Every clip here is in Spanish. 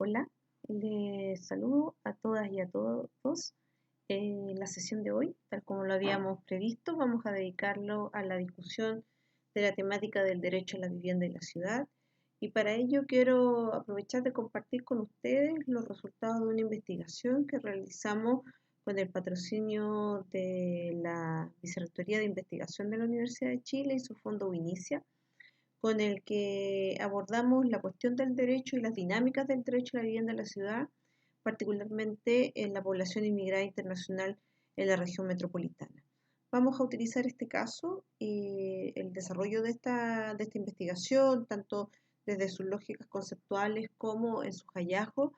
Hola, les saludo a todas y a todos. La sesión de hoy, tal como lo habíamos previsto, vamos a dedicarlo a la discusión de la temática del derecho a la vivienda en la ciudad. Y para ello quiero aprovechar de compartir con ustedes los resultados de una investigación que realizamos con el patrocinio de la Vicerrectoría de Investigación de la Universidad de Chile y su fondo Winicia, con el que abordamos la cuestión del derecho y las dinámicas del derecho a la vivienda en la ciudad, particularmente en la población inmigrada internacional en la región metropolitana. Vamos a utilizar este caso y el desarrollo de esta investigación, tanto desde sus lógicas conceptuales como en sus hallazgos,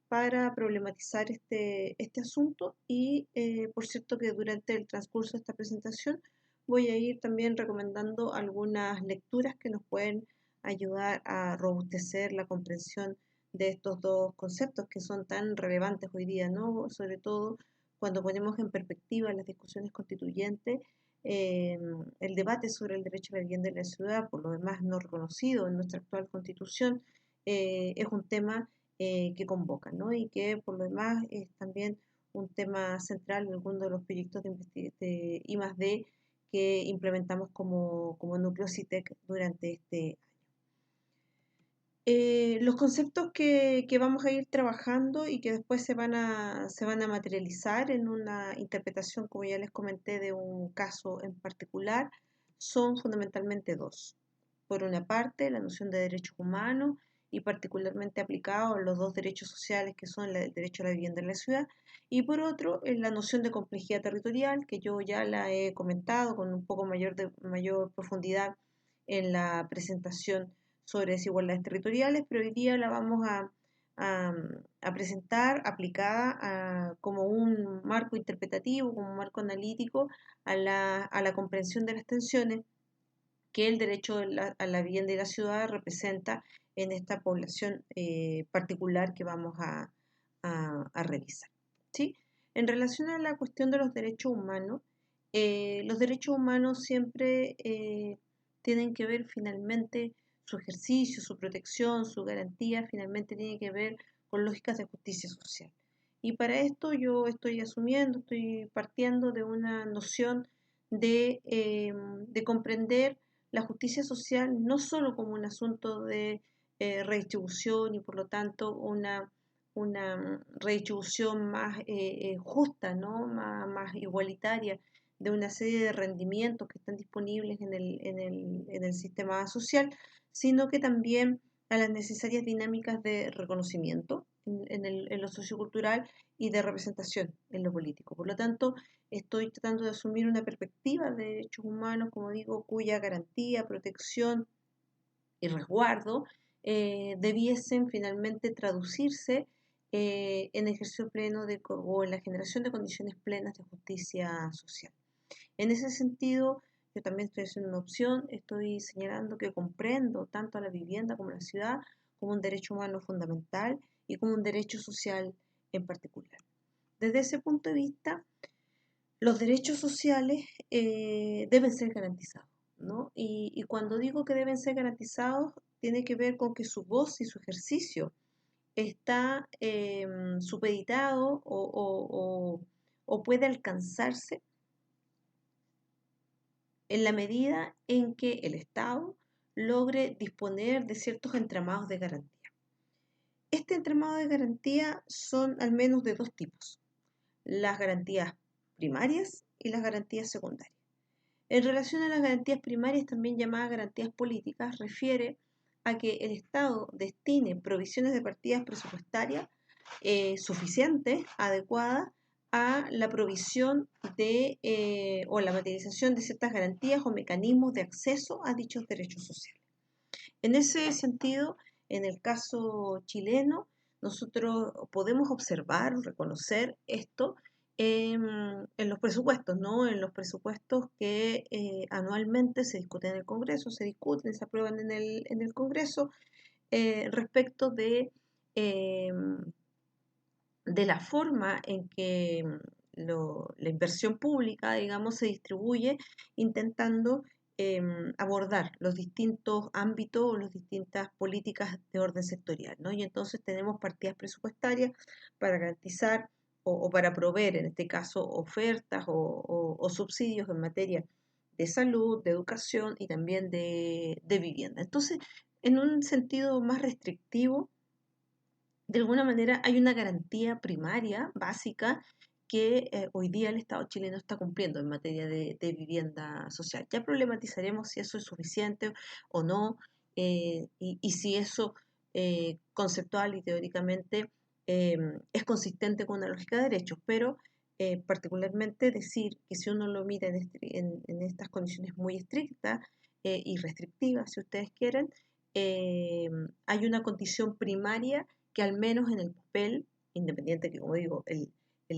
para problematizar este asunto y por cierto que durante el transcurso de esta presentación voy a ir también recomendando algunas lecturas que nos pueden ayudar a robustecer la comprensión de estos dos conceptos que son tan relevantes hoy día, ¿no? Sobre todo cuando ponemos en perspectiva las discusiones constituyentes, eh, el debate sobre el derecho a la vivienda en la ciudad, por lo demás no reconocido en nuestra actual constitución, es un tema que convoca, ¿no? Y que por lo demás es también un tema central en algunos de los proyectos de I+D que implementamos como núcleo CITEC durante este año. Los conceptos que vamos a ir trabajando y que después se van a materializar en una interpretación, como ya les comenté, de un caso en particular, son fundamentalmente dos. Por una parte, la noción de derechos humanos y particularmente aplicado a los dos derechos sociales que son el derecho a la vivienda en la ciudad, y por otro, la noción de complejidad territorial, que yo ya la he comentado con un poco mayor profundidad en la presentación sobre desigualdades territoriales, pero hoy día la vamos a, a presentar aplicada como un marco interpretativo, como un marco analítico a la comprensión de las tensiones que el derecho a la vivienda y la ciudad representa en esta población particular que vamos a revisar. ¿Sí? En relación a la cuestión de los derechos humanos siempre tienen que ver finalmente su ejercicio, su protección, su garantía, finalmente tiene que ver con lógicas de justicia social. Y para esto yo estoy partiendo de una noción de comprender la justicia social no solo como un asunto de redistribución y por lo tanto una redistribución más justa, ¿no? Más igualitaria de una serie de rendimientos que están disponibles en el sistema social, sino que también a las necesarias dinámicas de reconocimiento en lo sociocultural y de representación en lo político. Por lo tanto, estoy tratando de asumir una perspectiva de derechos humanos, como digo, cuya garantía, protección y resguardo debiesen finalmente traducirse en ejercicio pleno o en la generación de condiciones plenas de justicia social. En ese sentido, yo también estoy haciendo una opción, estoy señalando que comprendo tanto a la vivienda como a la ciudad como un derecho humano fundamental y como un derecho social en particular. Desde ese punto de vista, los derechos sociales deben ser garantizados, ¿no? Y cuando digo que deben ser garantizados, tiene que ver con que su voz y su ejercicio está supeditado o puede alcanzarse en la medida en que el Estado logre disponer de ciertos entramados de garantía. Este entramado de garantía son al menos de dos tipos: las garantías primarias y las garantías secundarias. En relación a las garantías primarias, también llamadas garantías políticas, refiere a que el Estado destine provisiones de partidas presupuestarias suficientes, adecuadas a la provisión o la materialización de ciertas garantías o mecanismos de acceso a dichos derechos sociales. En ese sentido, en el caso chileno, nosotros podemos observar, reconocer esto en los presupuestos, ¿no? En los presupuestos que anualmente se discuten en el Congreso, se aprueban en el Congreso respecto eh, de la forma en que la inversión pública, digamos, se distribuye intentando abordar los distintos ámbitos o las distintas políticas de orden sectorial, ¿no? Y entonces tenemos partidas presupuestarias para garantizar o para proveer, en este caso, ofertas o subsidios en materia de salud, de educación y también de vivienda. Entonces, en un sentido más restrictivo, de alguna manera hay una garantía primaria, básica, que hoy día el Estado chileno está cumpliendo en materia de vivienda social. Ya problematizaremos si eso es suficiente o no, y si eso conceptual y teóricamente es consistente con una lógica de derechos, pero particularmente decir que si uno lo mira en estas condiciones muy estrictas y restrictivas, si ustedes quieren, eh, hay una condición primaria que al menos en el papel, independiente que, como digo, el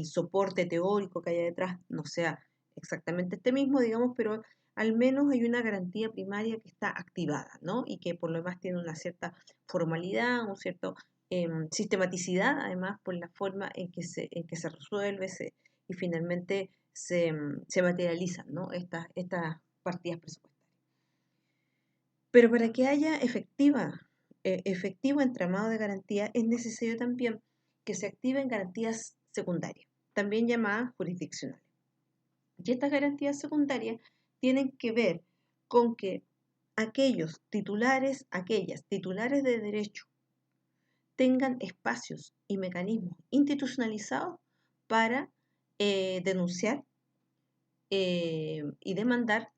soporte teórico que haya detrás no sea exactamente este mismo, digamos, pero al menos hay una garantía primaria que está activada, ¿no? Y que por lo demás tiene una cierta formalidad, un cierto sistematicidad, además, por la forma en que se resuelve y finalmente se materializan, ¿no? Estas partidas presupuestarias. Pero para que haya efectivo entramado de garantía es necesario también que se activen garantías secundarias, también llamadas jurisdiccionales. Y estas garantías secundarias tienen que ver con que aquellas titulares de derecho tengan espacios y mecanismos institucionalizados para denunciar y demandar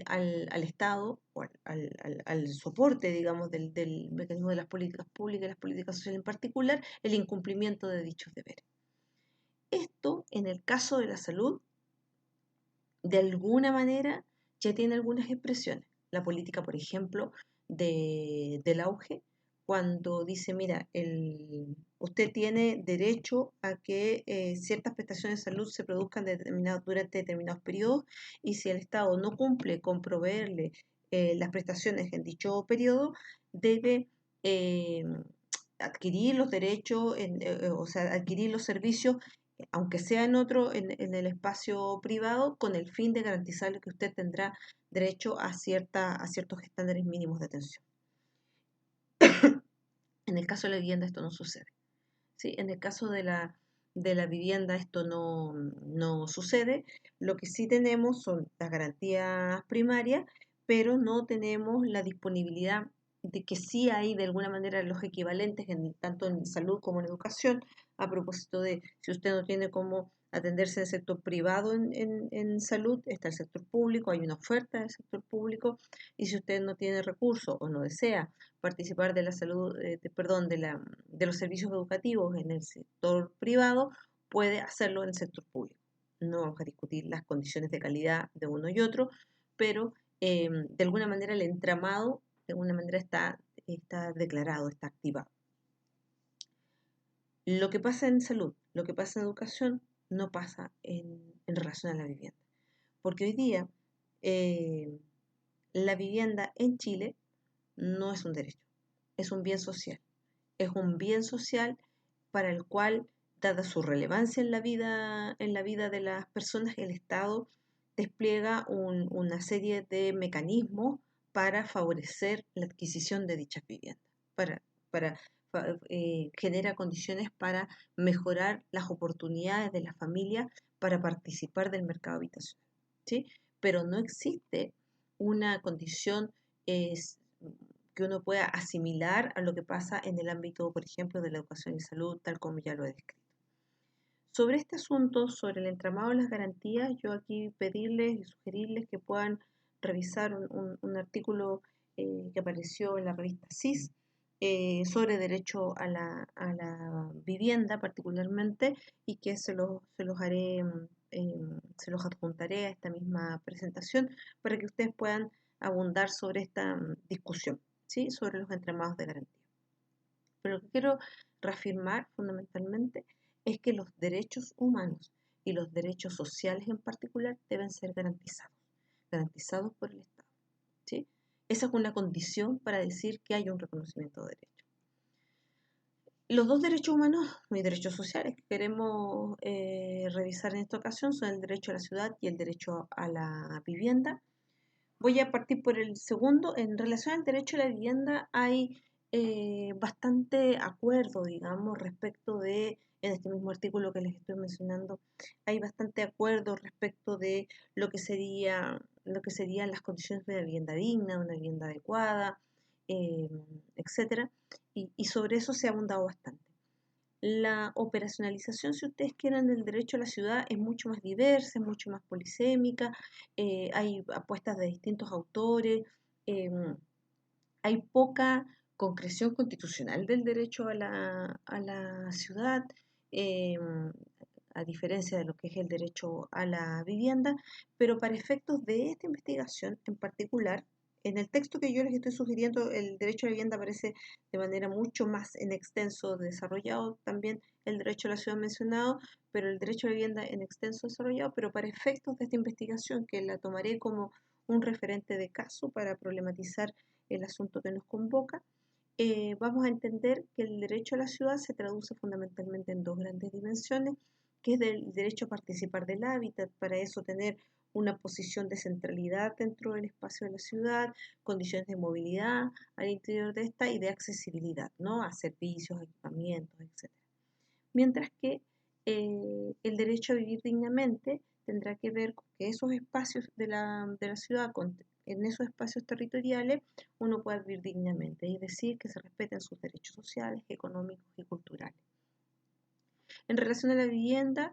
al Estado o al soporte, digamos, del mecanismo de las políticas públicas y las políticas sociales en particular, el incumplimiento de dichos deberes. Esto, en el caso de la salud, de alguna manera ya tiene algunas expresiones. La política, por ejemplo, del auge, cuando dice, mira, usted tiene derecho a que ciertas prestaciones de salud se produzcan durante determinados periodos y si el Estado no cumple con proveerle las prestaciones en dicho periodo, debe eh, adquirir los derechos, o sea, adquirir los servicios aunque sea en el espacio privado, con el fin de garantizarle que usted tendrá derecho a ciertos estándares mínimos de atención. En el caso de la vivienda esto no sucede. ¿Sí? En el caso de la vivienda esto no sucede. Lo que sí tenemos son las garantías primarias, pero no tenemos la disponibilidad de que sí hay de alguna manera los equivalentes tanto en salud como en educación, a propósito de si usted no tiene cómo atenderse en el sector privado en salud, está el sector público, hay una oferta del sector público, y si usted no tiene recursos o no desea participar de la salud, perdón, de los servicios educativos en el sector privado, puede hacerlo en el sector público. No vamos a discutir las condiciones de calidad de uno y otro, pero de alguna manera el entramado, de alguna manera está declarado, está activado. Lo que pasa en salud, lo que pasa en educación, no pasa en relación a la vivienda. Porque hoy día eh, la vivienda en Chile no es un derecho, es un bien social. Es un bien social para el cual, dada su relevancia en la vida de las personas, el Estado despliega una serie de mecanismos para favorecer la adquisición de dichas viviendas, para genera condiciones para mejorar las oportunidades de la familia para participar del mercado habitacional, ¿sí? Pero no existe una condición que uno pueda asimilar a lo que pasa en el ámbito, por ejemplo, de la educación y salud, tal como ya lo he descrito. Sobre este asunto, sobre el entramado de las garantías, yo aquí pedirles y sugerirles que puedan revisar un artículo que apareció en la revista CIS sobre derecho a la vivienda particularmente y que se los haré, se los adjuntaré a esta misma presentación para que ustedes puedan abundar sobre esta discusión, ¿sí? Sobre los entramados de garantía. Pero lo que quiero reafirmar fundamentalmente es que los derechos humanos y los derechos sociales en particular deben ser garantizados por el Estado, ¿sí? Esa es una condición para decir que hay un reconocimiento de derechos. Los dos derechos humanos y derechos sociales que queremos revisar en esta ocasión son el derecho a la ciudad y el derecho a la vivienda. Voy a partir por el segundo. En relación al derecho a la vivienda hay bastante acuerdo, digamos, respecto de, en este mismo artículo que les estoy mencionando, hay bastante acuerdo respecto de lo que serían las condiciones de una vivienda digna, una vivienda adecuada, eh, etcétera. Y sobre eso se ha abundado bastante. La operacionalización, si ustedes quieren, del derecho a la ciudad es mucho más diversa, es mucho más polisémica, hay apuestas de distintos autores, hay poca concreción constitucional del derecho a la ciudad, a diferencia de lo que es el derecho a la vivienda, pero para efectos de esta investigación en particular, en el texto que yo les estoy sugiriendo, el derecho a la vivienda aparece de manera mucho más en extenso desarrollado, también el derecho a la ciudad mencionado, pero el derecho a la vivienda en extenso desarrollado, pero para efectos de esta investigación, que la tomaré como un referente de caso para problematizar el asunto que nos convoca, vamos a entender que el derecho a la ciudad se traduce fundamentalmente en dos grandes dimensiones, que es el derecho a participar del hábitat, para eso tener una posición de centralidad dentro del espacio de la ciudad, condiciones de movilidad al interior de esta y de accesibilidad, ¿no? A servicios, equipamientos, etc. Mientras que el derecho a vivir dignamente tendrá que ver con que esos espacios de la ciudad, en esos espacios territoriales, uno pueda vivir dignamente, es decir, que se respeten sus derechos sociales, económicos y culturales. En relación a la vivienda,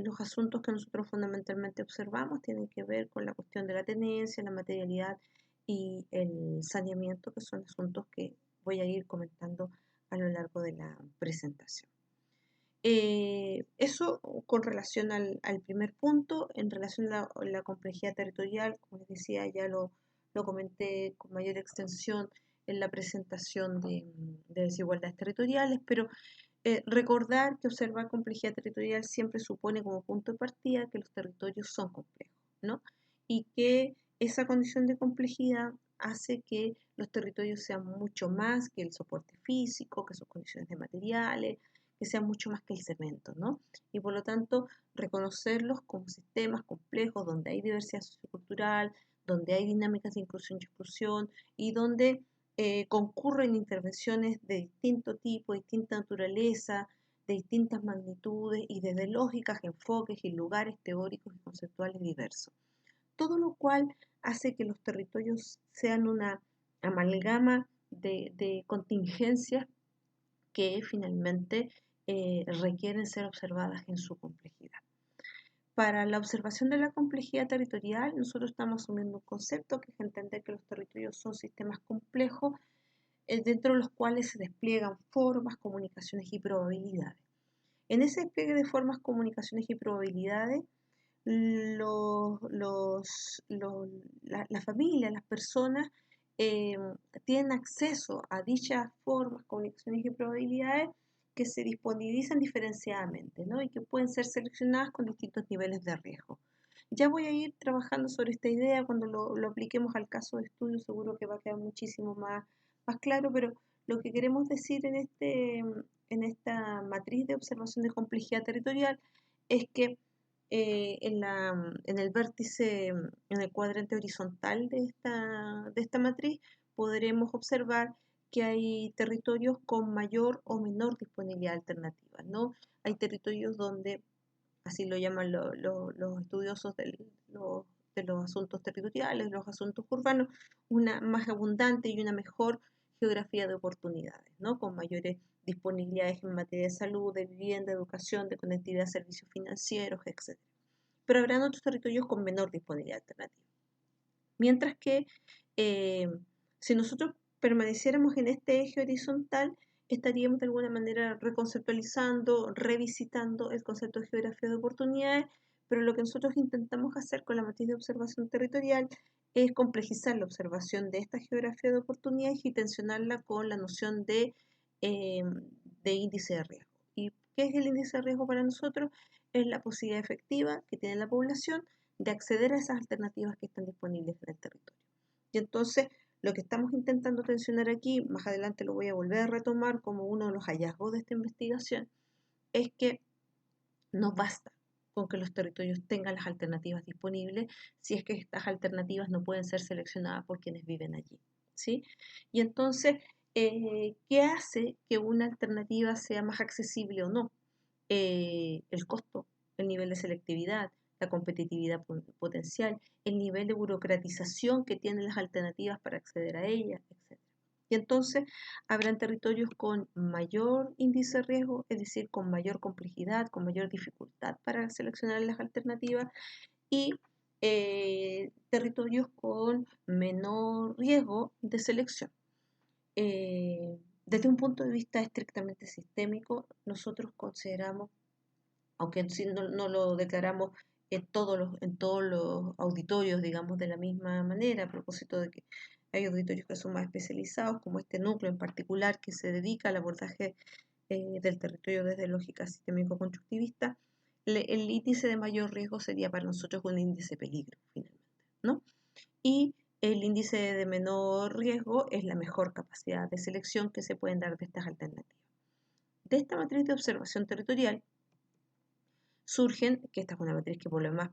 los asuntos que nosotros fundamentalmente observamos tienen que ver con la cuestión de la tenencia, la materialidad y el saneamiento, que son asuntos que voy a ir comentando a lo largo de la presentación. Eso con relación al primer punto. En relación a la complejidad territorial, como les decía, ya lo comenté con mayor extensión en la presentación de desigualdades territoriales, pero recordar que observar complejidad territorial siempre supone como punto de partida que los territorios son complejos, ¿no? Y que esa condición de complejidad hace que los territorios sean mucho más que el soporte físico, que sus condiciones de materiales, que sean mucho más que el cemento, ¿no? Y por lo tanto, reconocerlos como sistemas complejos donde hay diversidad sociocultural, donde hay dinámicas de inclusión y exclusión y donde concurren intervenciones de distinto tipo, de distinta naturaleza, de distintas magnitudes y desde lógicas, enfoques y lugares teóricos y conceptuales diversos. Todo lo cual hace que los territorios sean una amalgama de contingencias que finalmente requieren ser observadas en su complejidad. Para la observación de la complejidad territorial, nosotros estamos asumiendo un concepto que es entender que los territorios son sistemas complejos dentro de los cuales se despliegan formas, comunicaciones y probabilidades. En ese despliegue de formas, comunicaciones y probabilidades, la familia, las personas eh, tienen acceso a dichas formas, comunicaciones y probabilidades que se disponibilizan diferenciadamente, ¿no? Y que pueden ser seleccionadas con distintos niveles de riesgo. Ya voy a ir trabajando sobre esta idea cuando lo apliquemos al caso de estudio, seguro que va a quedar muchísimo más claro, pero lo que queremos decir en esta matriz de observación de complejidad territorial es que en el vértice, en el cuadrante horizontal de esta matriz, podremos observar que hay territorios con mayor o menor disponibilidad alternativa, ¿no? Hay territorios donde, así lo llaman los estudiosos de los asuntos territoriales, los asuntos urbanos, una más abundante y una mejor geografía de oportunidades, ¿no? Con mayores disponibilidades en materia de salud, de vivienda, educación, de conectividad, servicios financieros, etc. Pero habrán otros territorios con menor disponibilidad alternativa. Mientras que eh, si nosotros permaneciéramos en este eje horizontal, estaríamos de alguna manera reconceptualizando, revisitando el concepto de geografía de oportunidades, pero lo que nosotros intentamos hacer con la matriz de observación territorial es complejizar la observación de esta geografía de oportunidades y tensionarla con la noción eh, de índice de riesgo. ¿Y qué es el índice de riesgo para nosotros? Es la posibilidad efectiva que tiene la población de acceder a esas alternativas que están disponibles en el territorio. Y entonces, lo que estamos intentando tensionar aquí, más adelante lo voy a volver a retomar como uno de los hallazgos de esta investigación, es que no basta con que los territorios tengan las alternativas disponibles, si es que estas alternativas no pueden ser seleccionadas por quienes viven allí, ¿sí? Y entonces, ¿qué hace que una alternativa sea más accesible o no? El costo, el nivel de selectividad, la competitividad potencial, el nivel de burocratización que tienen las alternativas para acceder a ellas, etc. Y entonces habrán territorios con mayor índice de riesgo, es decir, con mayor complejidad, con mayor dificultad para seleccionar las alternativas, y territorios con menor riesgo de selección. Desde un punto de vista estrictamente sistémico, nosotros consideramos, aunque no lo declaramos en todos los auditorios, digamos, de la misma manera, a propósito de que hay auditorios que son más especializados, como este núcleo en particular que se dedica al abordaje del territorio desde lógica sistémico-constructivista, el índice de mayor riesgo sería para nosotros un índice de peligro, finalmente, ¿no? Y el índice de menor riesgo es la mejor capacidad de selección que se pueden dar de estas alternativas. De esta matriz de observación territorial surgen, que esta es una matriz que por lo demás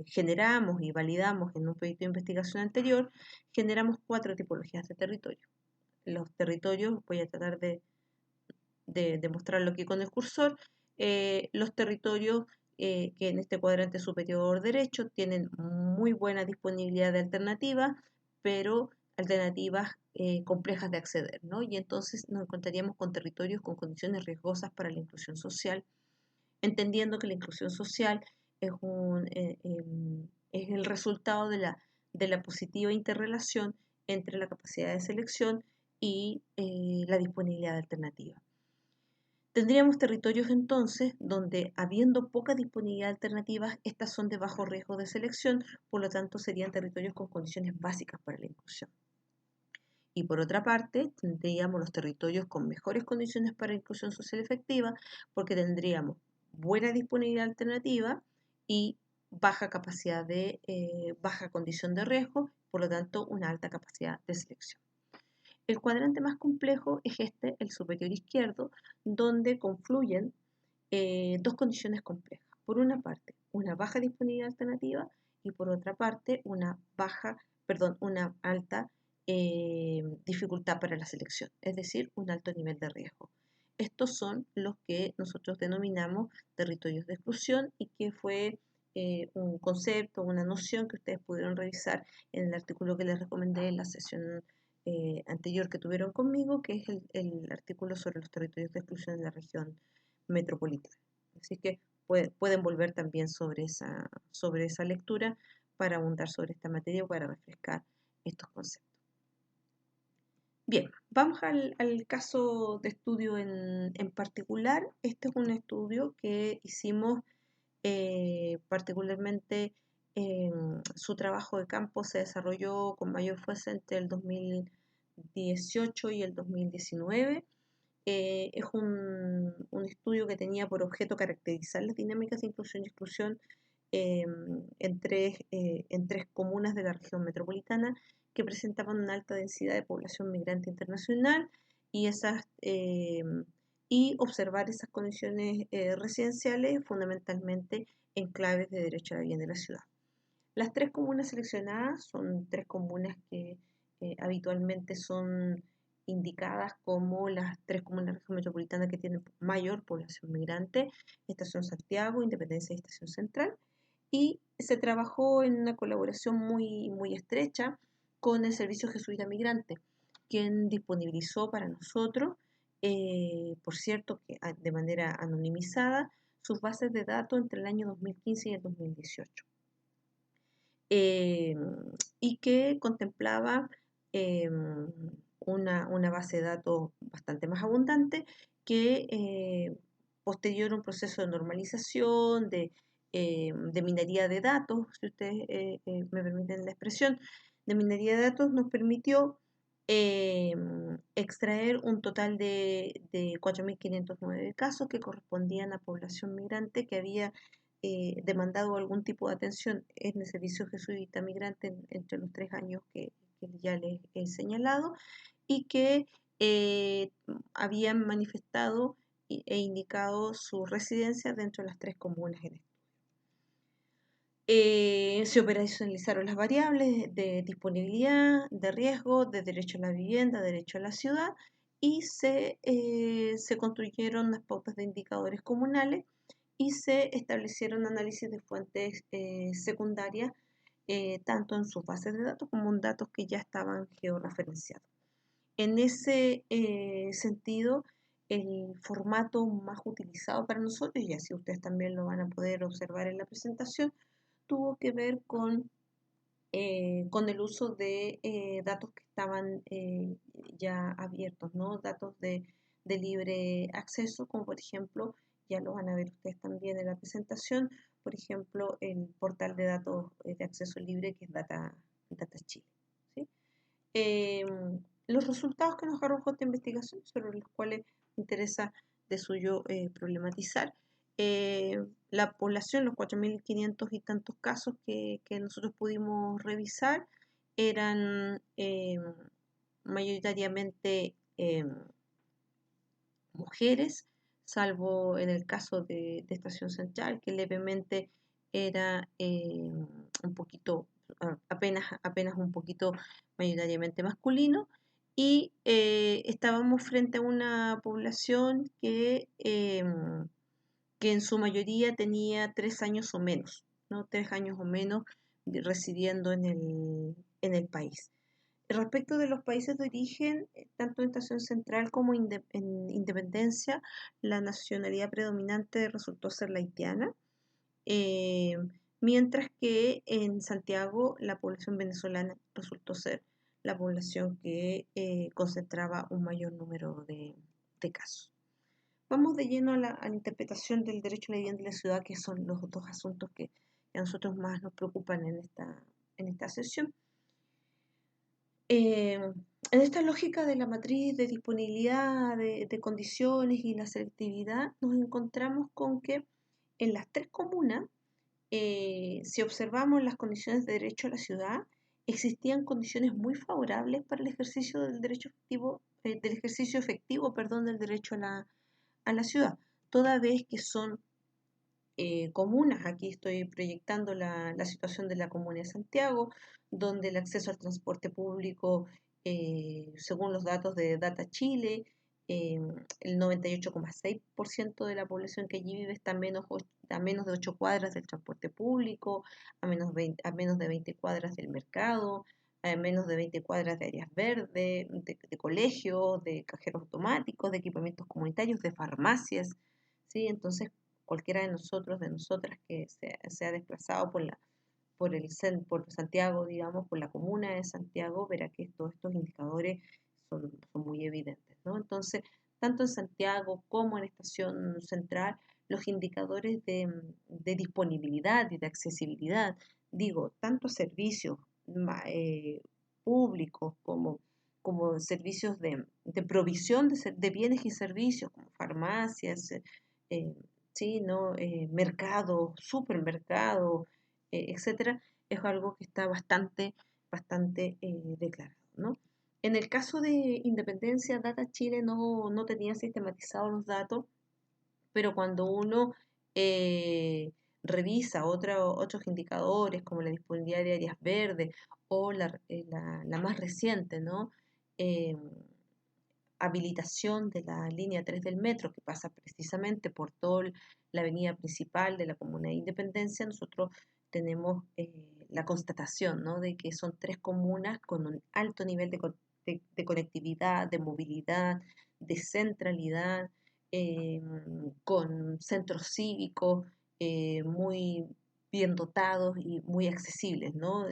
generamos y validamos en un proyecto de investigación anterior, generamos 4 tipologías de territorio. Los territorios, voy a tratar de mostrarlo aquí con el cursor, los territorios que en este cuadrante superior derecho tienen muy buena disponibilidad de alternativas, pero alternativas complejas de acceder, ¿no? Y entonces nos encontraríamos con territorios con condiciones riesgosas para la inclusión social, entendiendo que la inclusión social es el resultado de la positiva interrelación entre la capacidad de selección y la disponibilidad de alternativas. Tendríamos territorios entonces donde, habiendo poca disponibilidad de alternativas, estas son de bajo riesgo de selección, por lo tanto serían territorios con condiciones básicas para la inclusión. Y por otra parte, tendríamos los territorios con mejores condiciones para inclusión social efectiva, porque tendríamos buena disponibilidad alternativa y baja capacidad de baja condición de riesgo, por lo tanto una alta capacidad de selección. El cuadrante más complejo es este, el superior izquierdo, donde confluyen dos condiciones complejas. Por una parte, una baja disponibilidad alternativa, y por otra parte, una alta dificultad para la selección, es decir, un alto nivel de riesgo. Estos son los que nosotros denominamos territorios de exclusión, y que fue un concepto, una noción que ustedes pudieron revisar en el artículo que les recomendé en la sesión anterior que tuvieron conmigo, que es el artículo sobre los territorios de exclusión en la región metropolitana. Así que pueden volver también sobre esa lectura para abundar sobre esta materia o para refrescar estos conceptos. Bien, vamos al caso de estudio en particular. Este es un estudio que hicimos particularmente. Su trabajo de campo se desarrolló con mayor fuerza entre el 2018 y el 2019. Es un estudio que tenía por objeto caracterizar las dinámicas de inclusión y exclusión en tres comunas de la región metropolitana que presentaban una alta densidad de población migrante internacional, y observar esas condiciones residenciales fundamentalmente en claves de derecho a la vivienda en la ciudad. Las 3 comunas seleccionadas son 3 comunas que habitualmente son indicadas como las 3 comunas de la región metropolitana que tienen mayor población migrante: Estación Santiago, Independencia y Estación Central. Y se trabajó en una colaboración muy, muy estrecha con el Servicio Jesuita Migrante, quien disponibilizó para nosotros, por cierto, que de manera anonimizada, sus bases de datos entre el año 2015 y el 2018. Y que contemplaba una base de datos bastante más abundante, que posterior a un proceso de normalización, de minería de datos, si ustedes me permiten la expresión, de minería de datos, nos permitió extraer un total de 4.509 casos que correspondían a población migrante que había demandado algún tipo de atención en el Servicio Jesuita Migrante entre los 3 años que ya les he señalado, y que habían manifestado e indicado su residencia dentro de las 3 comunas en estudio. Se operacionalizaron las variables de disponibilidad, de riesgo, de derecho a la vivienda, derecho a la ciudad y se construyeron las pautas de indicadores comunales y se establecieron análisis de fuentes secundarias, tanto en sus bases de datos como en datos que ya estaban georreferenciados. En ese sentido, el formato más utilizado para nosotros, y así ustedes también lo van a poder observar en la presentación, tuvo que ver con el uso de datos que estaban ya abiertos, ¿no? Datos de libre acceso, como por ejemplo, ya lo van a ver ustedes también en la presentación, por ejemplo, el portal de datos de acceso libre que es Data Chile. ¿Sí? Los resultados que nos arrojó esta investigación, sobre los cuales me interesa de suyo problematizar, la población, los 4.500 y tantos casos que nosotros pudimos revisar, eran mayoritariamente mujeres, salvo en el caso de Estación Central, que levemente era un poquito, apenas un poquito mayoritariamente masculino, y estábamos frente a una población que en su mayoría tenía 3 años o menos, ¿no? 3 años o menos residiendo en el país. Respecto de los países de origen, tanto en Estación Central como en Independencia, la nacionalidad predominante resultó ser la haitiana, eh, mientras que en Santiago la población venezolana resultó ser la población que concentraba un mayor número de casos. Vamos de lleno a la interpretación del derecho a la vivienda y la ciudad, que son los dos asuntos que a nosotros más nos preocupan en esta sesión. En esta lógica de la matriz de disponibilidad de condiciones y la selectividad, nos encontramos con que en las tres comunas, si observamos las condiciones de derecho a la ciudad, existían condiciones muy favorables para el ejercicio del derecho efectivo, perdón, del derecho a la ciudad, toda vez que son comunas. Aquí estoy proyectando la situación de la Comuna de Santiago, donde el acceso al transporte público, según los datos de Data Chile, eh, el 98,6% de la población que allí vive está a menos de 8 cuadras del transporte público, a menos de 20 cuadras del mercado, a menos de 20 cuadras de áreas verdes, de colegios, de cajeros automáticos, de equipamientos comunitarios, de farmacias. ¿Sí? Entonces, cualquiera de nosotros, de nosotras que se ha desplazado por Santiago, digamos, por la comuna de Santiago, verá que todos estos indicadores son muy evidentes, ¿no? Entonces, tanto en Santiago como en Estación Central, los indicadores de disponibilidad y de accesibilidad, digo, tanto servicios públicos como servicios de provisión de bienes y servicios, como farmacias, eh, ¿sí? ¿No? Mercados, supermercados, etcétera, es algo que está bastante declarado, ¿no? En el caso de Independencia, Data Chile no tenía sistematizados los datos, pero cuando uno revisa otros indicadores como la disponibilidad de áreas verdes o la más reciente, ¿no? Eh, habilitación de la línea 3 del metro, que pasa precisamente por toda la avenida principal de la Comuna de Independencia, nosotros tenemos la constatación, ¿no? De que son tres comunas con un alto nivel de conectividad, de movilidad, de centralidad, eh, con centros cívicos muy bien dotados y muy accesibles, ¿no?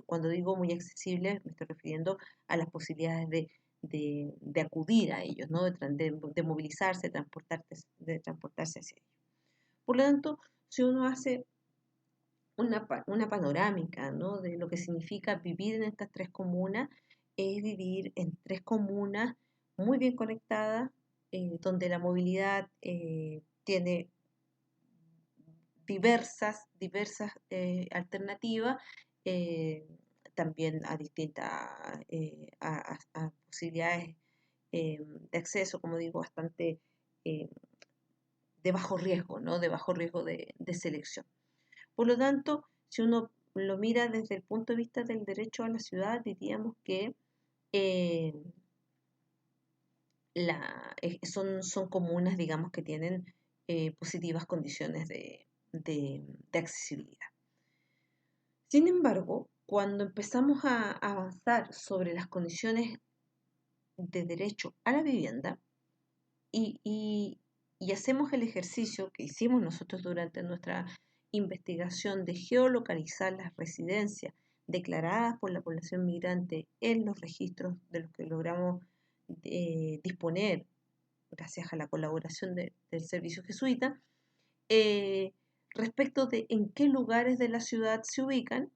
Cuando digo muy accesibles, me estoy refiriendo a las posibilidades de acudir a ellos, ¿no? De movilizarse, de transportarse hacia ellos. Por lo tanto, si uno hace una panorámica, ¿no? De lo que significa vivir en estas tres comunas, es vivir en tres comunas muy bien conectadas, donde la movilidad tiene diversas alternativas, eh, también a distintas a posibilidades de acceso, como digo, bastante eh, de bajo riesgo, ¿no? De bajo riesgo de selección. Por lo tanto, Si uno lo mira desde el punto de vista del derecho a la ciudad, diríamos que eh, son comunas, digamos, que tienen positivas condiciones de accesibilidad. Sin embargo, cuando empezamos a avanzar sobre las condiciones de derecho a la vivienda y, y- y hacemos el ejercicio que hicimos nosotros durante nuestra investigación de geolocalizar las residencias declaradas por la población migrante en los registros de los que logramos disponer gracias a la colaboración del servicio jesuita, eh, respecto de en qué lugares de la ciudad se ubican.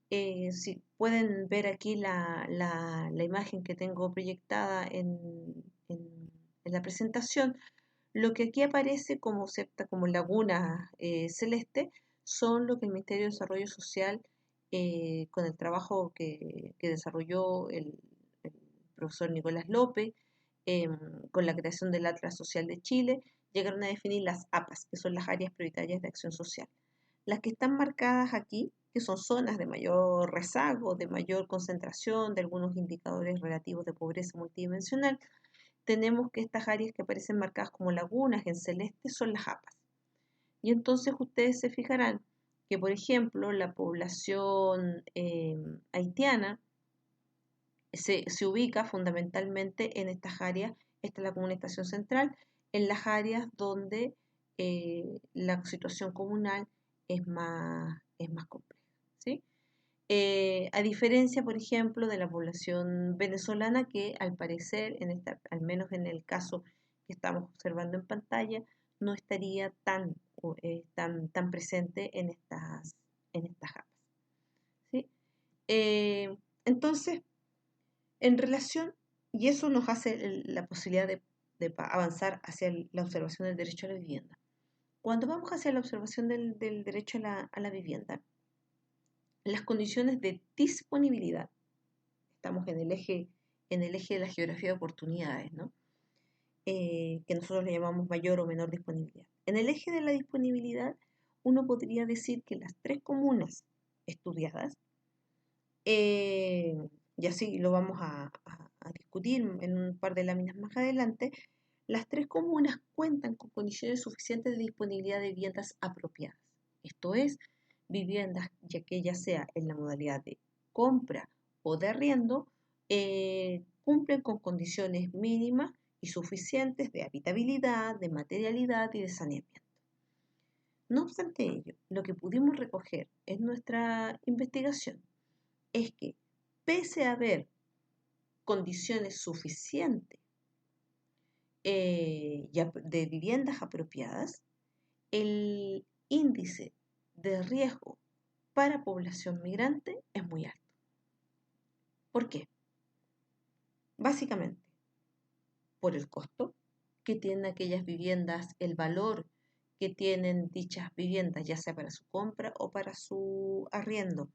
Si pueden ver aquí la imagen que tengo proyectada en la presentación, lo que aquí aparece como laguna celeste son lo que el Ministerio de Desarrollo Social, con el trabajo que desarrolló el profesor Nicolás López, em, con la creación del Atlas Social de Chile, llegaron a definir las APAS, que son las áreas prioritarias de acción social. Las que están marcadas aquí, que son zonas de mayor rezago, de mayor concentración de algunos indicadores relativos de pobreza multidimensional, tenemos que estas áreas que aparecen marcadas como lagunas en celeste son las APAS. Y entonces ustedes se fijarán que, por ejemplo, la población haitiana se ubica fundamentalmente en estas áreas. Esta es la comunicación central, en las áreas donde la situación comunal es más compleja, ¿sí? A diferencia, por ejemplo, de la población venezolana, que al parecer, al menos en el caso que estamos observando en pantalla, no estaría tan presente en estas áreas, ¿sí? Entonces, en relación, y eso nos hace la posibilidad de avanzar hacia la observación del derecho a la vivienda. Cuando vamos hacia la observación del derecho a la vivienda, las condiciones de disponibilidad, estamos en el eje de la geografía de oportunidades, ¿no? Que nosotros le llamamos mayor o menor disponibilidad. En el eje de la disponibilidad, uno podría decir que las tres comunas estudiadas, y así lo vamos a discutir en un par de láminas más adelante, las tres comunas cuentan con condiciones suficientes de disponibilidad de viviendas apropiadas. Esto es, viviendas ya sea en la modalidad de compra o de arriendo, cumplen con condiciones mínimas y suficientes de habitabilidad, de materialidad y de saneamiento. No obstante ello, lo que pudimos recoger en nuestra investigación es que, pese a haber condiciones suficientes de viviendas apropiadas, el índice de riesgo para población migrante es muy alto. ¿Por qué? Básicamente, por el costo que tienen aquellas viviendas, el valor que tienen dichas viviendas, ya sea para su compra o para su arriendo,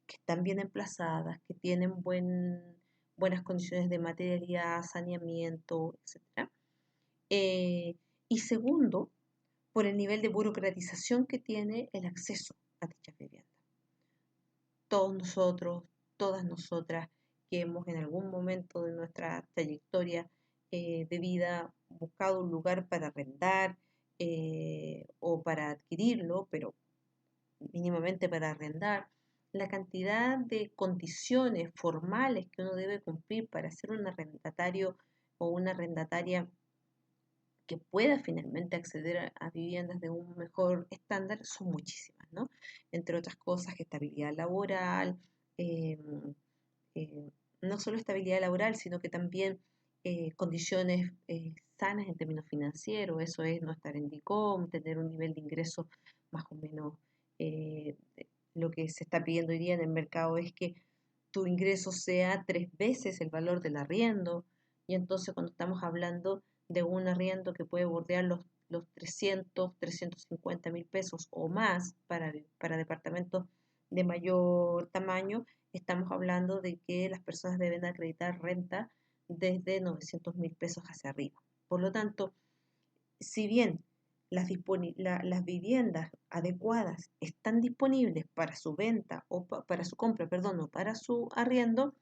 que están bien emplazadas, que tienen buenas condiciones de materialidad, saneamiento, etc. Y segundo, por el nivel de burocratización que tiene el acceso a dichas viviendas. Todos nosotros, todas nosotras que hemos en algún momento de nuestra trayectoria de vida buscado un lugar para arrendar o para adquirirlo, pero mínimamente para arrendar, la cantidad de condiciones formales que uno debe cumplir para ser un arrendatario o una arrendataria que pueda finalmente acceder a viviendas de un mejor estándar son muchísimas, ¿no? Entre otras cosas, estabilidad laboral, eh, eh, no solo estabilidad laboral, sino que también condiciones sanas en términos financieros, eso es no estar en DICOM, tener un nivel de ingreso más o menos, eh, lo que se está pidiendo hoy día en el mercado es que tu ingreso sea 3 veces el valor del arriendo, y entonces cuando estamos hablando de un arriendo que puede bordear los 350.000 pesos o más para departamentos de mayor tamaño, estamos hablando de que las personas deben acreditar renta desde 900.000 pesos hacia arriba. Por lo tanto, si bien las viviendas adecuadas están disponibles para su venta o para su compra, perdón, o para su arriendo,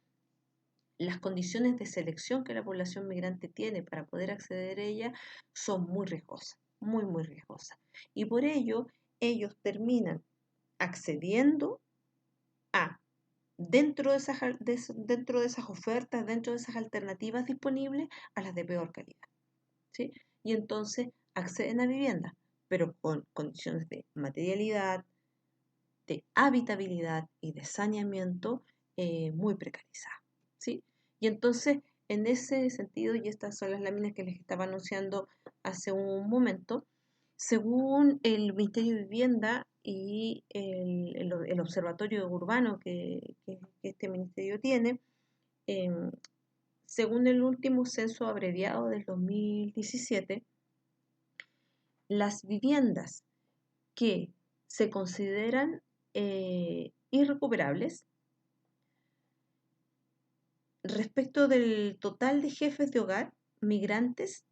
las condiciones de selección que la población migrante tiene para poder acceder a ella son muy riesgosas, muy, muy riesgosas. Y por ello, ellos terminan accediendo a, dentro de esas ofertas, dentro de esas alternativas disponibles, a las de peor calidad, ¿sí? Y entonces acceden a viviendas, pero con condiciones de materialidad, de habitabilidad y de saneamiento muy precarizadas, ¿sí? Y entonces, en ese sentido, y estas son las láminas que les estaba anunciando hace un momento, según el Ministerio de Vivienda y el observatorio urbano que este ministerio tiene, eh, según el último censo abreviado del 2017, las viviendas que se consideran irrecuperables respecto del total de jefes de hogar migrantes,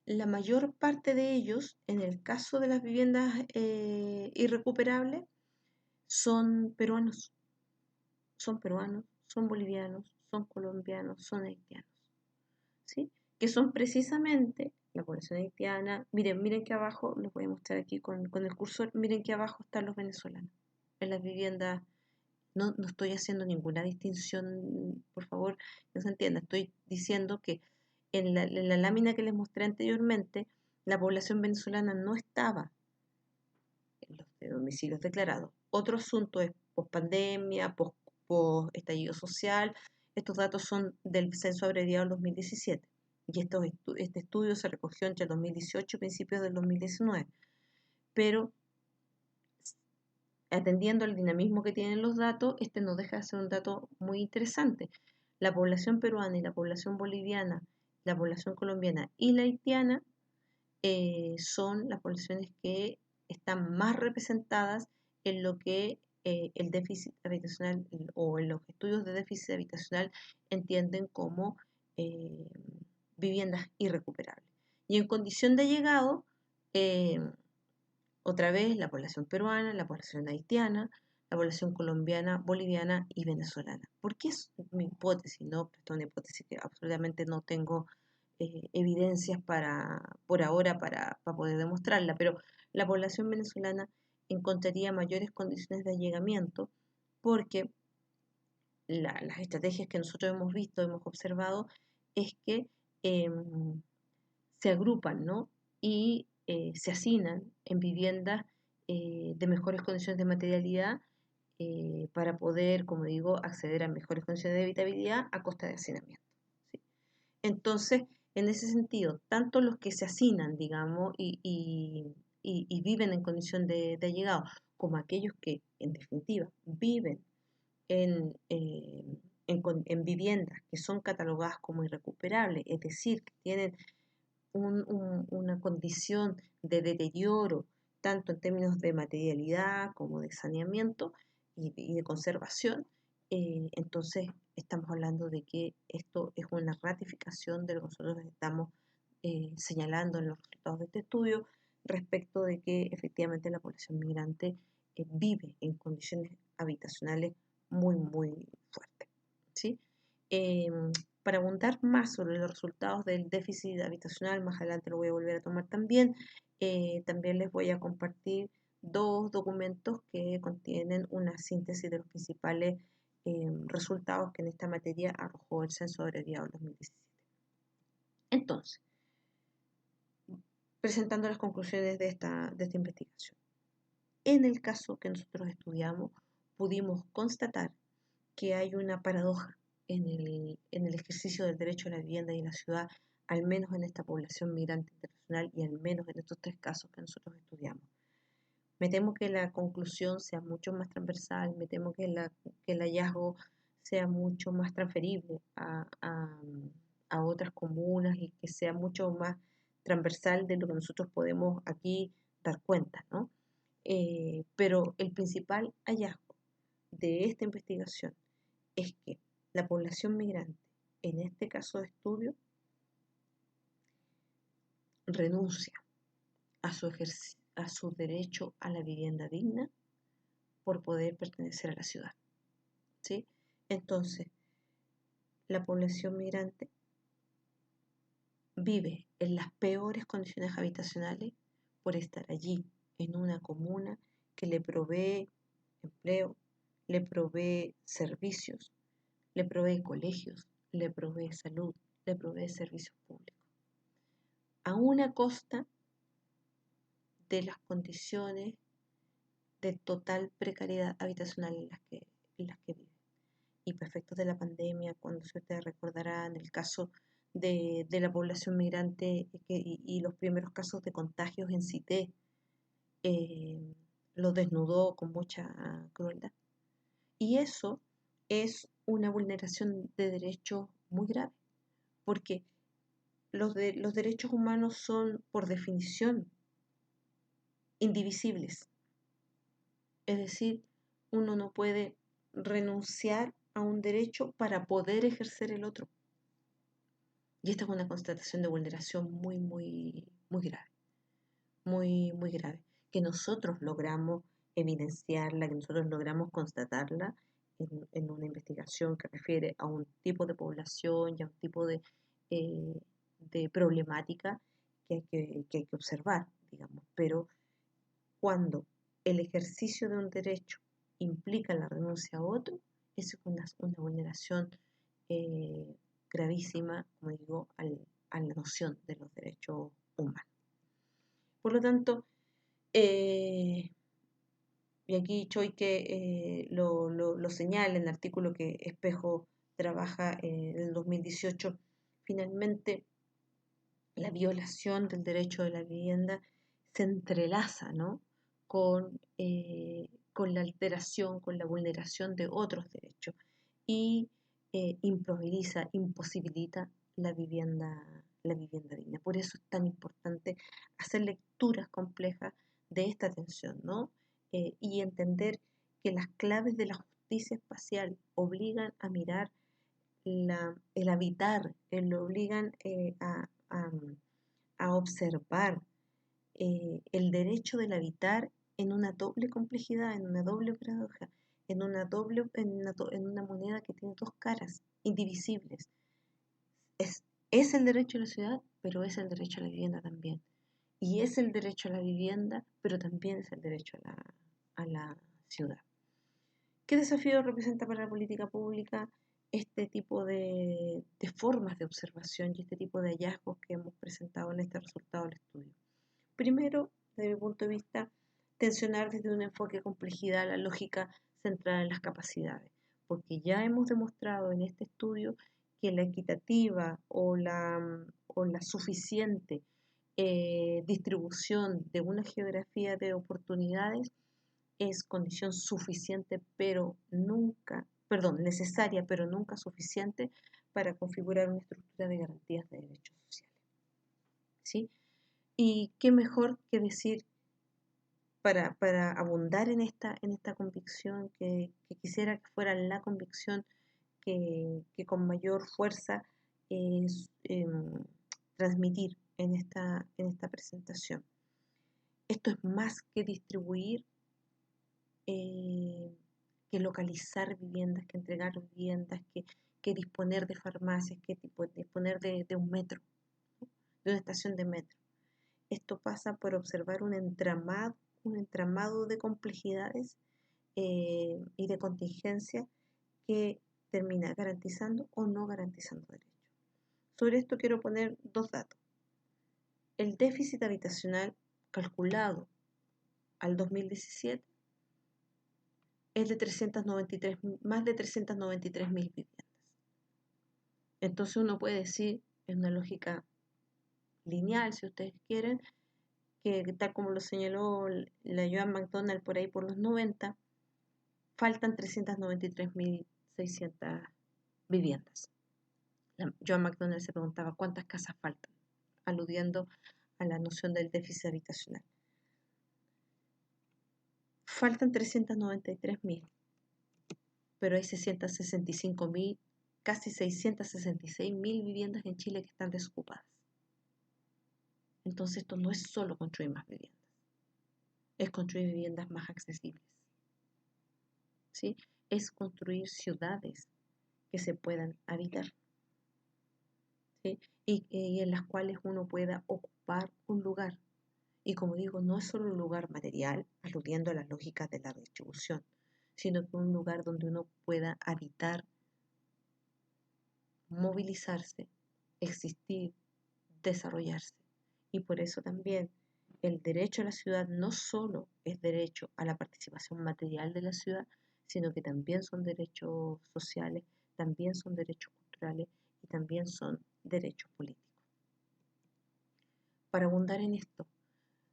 la mayor parte de ellos, en el caso de las viviendas irrecuperables, son peruanos, son bolivianos, son colombianos, son haitianos, ¿sí? Que son precisamente la población haitiana. Miren que abajo, les voy a mostrar aquí con el cursor, miren que abajo están los venezolanos en las viviendas. No estoy haciendo ninguna distinción, por favor, no se entienda. Estoy diciendo que en la lámina que les mostré anteriormente, la población venezolana no estaba en los de domicilios declarados. Otro asunto es pospandemia, estallido social. Estos datos son del censo abreviado del 2017. Y este estudio se recogió entre el 2018 y principios del 2019. Pero atendiendo al dinamismo que tienen los datos, este no deja de ser un dato muy interesante. La población peruana y la población boliviana, la población colombiana y la haitiana son las poblaciones que están más representadas en lo que el déficit habitacional o en los estudios de déficit habitacional entienden como eh, viviendas irrecuperables. Y en condición de llegado, eh, otra vez la población peruana, la población haitiana, la población colombiana, boliviana y venezolana. ¿Por qué es mi hipótesis? ¿No? Esta es una hipótesis que absolutamente no tengo evidencias por ahora para poder demostrarla, pero la población venezolana encontraría mayores condiciones de allegamiento porque las estrategias que nosotros hemos visto, hemos observado, es que se agrupan, ¿no? Y se hacinan en viviendas de mejores condiciones de materialidad para poder, como digo, acceder a mejores condiciones de habitabilidad a costa de hacinamiento, ¿sí? Entonces, en ese sentido, tanto los que se hacinan, digamos, y viven en condición de allegado, como aquellos que, en definitiva, viven en, eh, en viviendas que son catalogadas como irrecuperables, es decir, que tienen una condición de deterioro, tanto en términos de materialidad como de saneamiento y de conservación, entonces estamos hablando de que esto es una ratificación de lo que nosotros estamos señalando en los resultados de este estudio respecto de que efectivamente la población migrante vive en condiciones habitacionales muy, muy fuertes, ¿sí? Para abundar más sobre los resultados del déficit habitacional, más adelante lo voy a volver a tomar también, también les voy a compartir dos documentos que contienen una síntesis de los principales resultados que en esta materia arrojó el censo abreviado 2017. Entonces, presentando las conclusiones de esta investigación. En el caso que nosotros estudiamos, pudimos constatar que hay una paradoja en el ejercicio del derecho a la vivienda y en la ciudad, al menos en esta población migrante internacional y al menos en estos tres casos que nosotros estudiamos. Me temo que la conclusión sea mucho más transversal, me temo que el hallazgo sea mucho más transferible a otras comunas y que sea mucho más transversal de lo que nosotros podemos aquí dar cuenta, ¿no? Pero el principal hallazgo de esta investigación es que la población migrante, en este caso de estudio, renuncia a su derecho a la vivienda digna por poder pertenecer a la ciudad, ¿sí? Entonces, la población migrante vive en las peores condiciones habitacionales por estar allí, en una comuna que le provee empleo, le provee servicios, le provee colegios, le provee salud, le provee servicios públicos, a una costa de las condiciones de total precariedad habitacional en las que vive. Y para efectos de la pandemia, cuando si ustedes recordarán el caso de la población migrante y los primeros casos de contagios en CITE, lo desnudó con mucha crueldad. Y eso es una vulneración de derechos muy grave, porque los derechos humanos son, por definición, indivisibles. Es decir, uno no puede renunciar a un derecho para poder ejercer el otro. Y esta es una constatación de vulneración muy, muy, muy grave, muy, muy grave, que nosotros logramos evidenciarla, que nosotros logramos constatarla en una investigación que refiere a un tipo de población y a un tipo eh, de problemática que hay que observar, digamos. Pero cuando el ejercicio de un derecho implica la renuncia a otro, eso es una vulneración eh, gravísima, como digo, a la noción de los derechos humanos. Por lo tanto, y aquí Choike lo señala en el artículo que Espejo trabaja en el 2018, finalmente la violación del derecho de la vivienda se entrelaza, ¿no?, con la alteración, con la vulneración de otros derechos y imposibilita la vivienda digna. Por eso es tan importante hacer lecturas complejas de esta tensión, ¿no? Y entender que las claves de la justicia espacial obligan a mirar el habitar, lo obligan a observar el derecho del habitar en una doble complejidad, en una doble paradoja, en una moneda que tiene dos caras indivisibles. Es el derecho a la ciudad, pero es el derecho a la vivienda también. Y es el derecho a la vivienda, pero también es el derecho a la ciudad. ¿Qué desafío representa para la política pública este tipo de formas de observación y este tipo de hallazgos que hemos presentado en este resultado del estudio? Primero, desde mi punto de vista, tensionar desde un enfoque de complejidad la lógica centrada en las capacidades, porque ya hemos demostrado en este estudio que la equitativa o la suficiente distribución de una geografía de oportunidades es condición suficiente, pero nunca, perdón, necesaria, pero nunca suficiente para configurar una estructura de garantías de derechos sociales. ¿Sí? Y qué mejor que decir, para abundar en esta convicción, que quisiera que fuera la convicción que con mayor fuerza es transmitir en esta presentación. Esto es más que distribuir, que localizar viviendas, que entregar viviendas, que disponer de farmacias, que disponer de un metro, ¿no?, de una estación de metro. Esto pasa por observar un entramado de complejidades y de contingencia que termina garantizando o no garantizando derechos. Sobre esto quiero poner dos datos. El déficit habitacional calculado al 2017 es de más de 393.000 viviendas. Entonces uno puede decir, en una lógica lineal, si ustedes quieren, que tal como lo señaló la Joan McDonald por ahí por los 90, faltan 393.600 viviendas. La Joan McDonald se preguntaba cuántas casas faltan, aludiendo a la noción del déficit habitacional. Faltan 393.000, pero hay 665.000, casi 666.000 viviendas en Chile que están desocupadas. Entonces esto no es solo construir más viviendas, es construir viviendas más accesibles, ¿sí? Es construir ciudades que se puedan habitar, ¿sí? Y en las cuales uno pueda ocupar un lugar. Y como digo, no es solo un lugar material, aludiendo a las lógicas de la redistribución, sino que un lugar donde uno pueda habitar, movilizarse, existir, desarrollarse. Y por eso también el derecho a la ciudad no solo es derecho a la participación material de la ciudad, sino que también son derechos sociales, también son derechos culturales y también son derechos políticos. Para abundar en esto,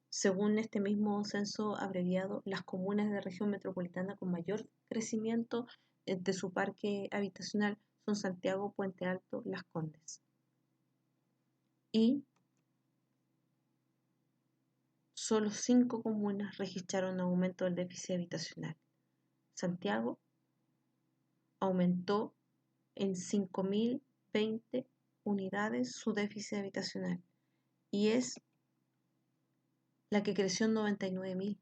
según este mismo censo abreviado, las comunas de la región metropolitana con mayor crecimiento de su parque habitacional son Santiago, Puente Alto, Las Condes. Y solo 5 comunas registraron un aumento del déficit habitacional. Santiago aumentó en 5.020 unidades su déficit habitacional y es la que creció en 99.000,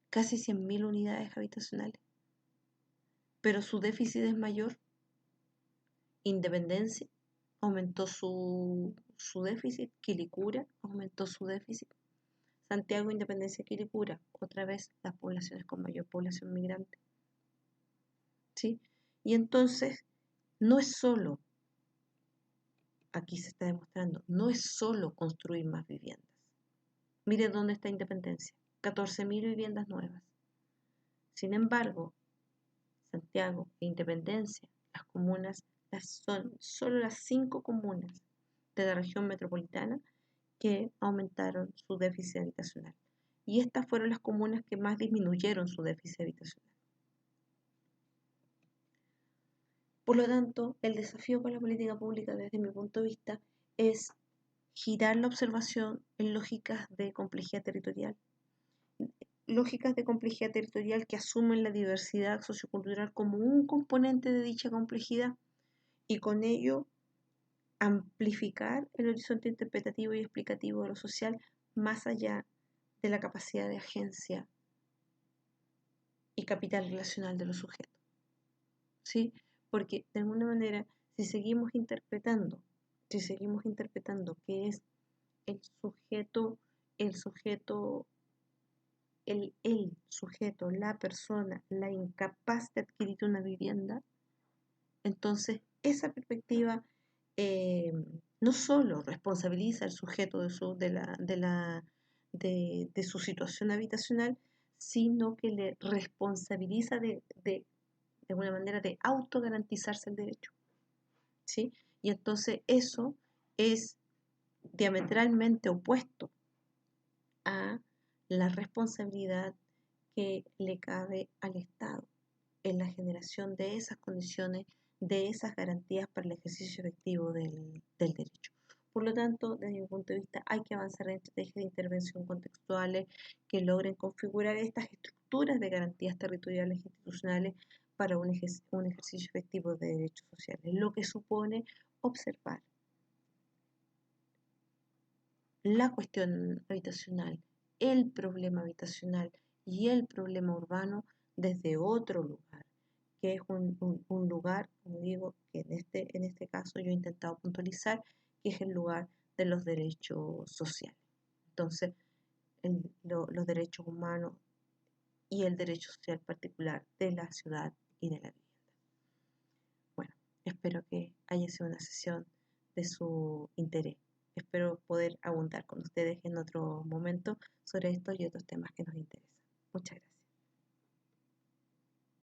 casi 100.000 unidades habitacionales. Pero su déficit es mayor. Independencia aumentó su déficit, Quilicura aumentó su déficit. Santiago, Independencia, Quilicura, otra vez las poblaciones con mayor población migrante. ¿Sí? Y entonces, no es solo, aquí se está demostrando, no es solo construir más viviendas. Mire dónde está Independencia, 14.000 viviendas nuevas. Sin embargo, Santiago e Independencia, las comunas, son solo las 5 comunas de la región metropolitana que aumentaron su déficit habitacional. Y estas fueron las comunas que más disminuyeron su déficit habitacional. Por lo tanto, el desafío con la política pública desde mi punto de vista es girar la observación en lógicas de complejidad territorial. Lógicas de complejidad territorial que asumen la diversidad sociocultural como un componente de dicha complejidad y con ello amplificar el horizonte interpretativo y explicativo de lo social más allá de la capacidad de agencia y capital relacional de los sujetos. ¿Sí? Porque de alguna manera, si seguimos interpretando que es el sujeto, la persona, la incapaz de adquirir una vivienda, entonces esa perspectiva no solo responsabiliza al sujeto de su situación habitacional, sino que le responsabiliza de alguna manera de autogarantizarse el derecho. ¿Sí? Y entonces eso es diametralmente opuesto a la responsabilidad que le cabe al Estado en la generación de esas condiciones, de esas garantías para el ejercicio efectivo del derecho. Por lo tanto, desde mi punto de vista, hay que avanzar en estrategias de intervención contextuales que logren configurar estas estructuras de garantías territoriales e institucionales para un ejercicio efectivo de derechos sociales, lo que supone observar la cuestión habitacional, el problema habitacional y el problema urbano desde otro lugar, que es un lugar, como digo, que en este caso yo he intentado puntualizar, que es el lugar de los derechos sociales. Entonces, los derechos humanos y el derecho social particular de la ciudad y de la vivienda. Bueno, espero que haya sido una sesión de su interés. Espero poder abundar con ustedes en otro momento sobre estos y otros temas que nos interesan. Muchas gracias.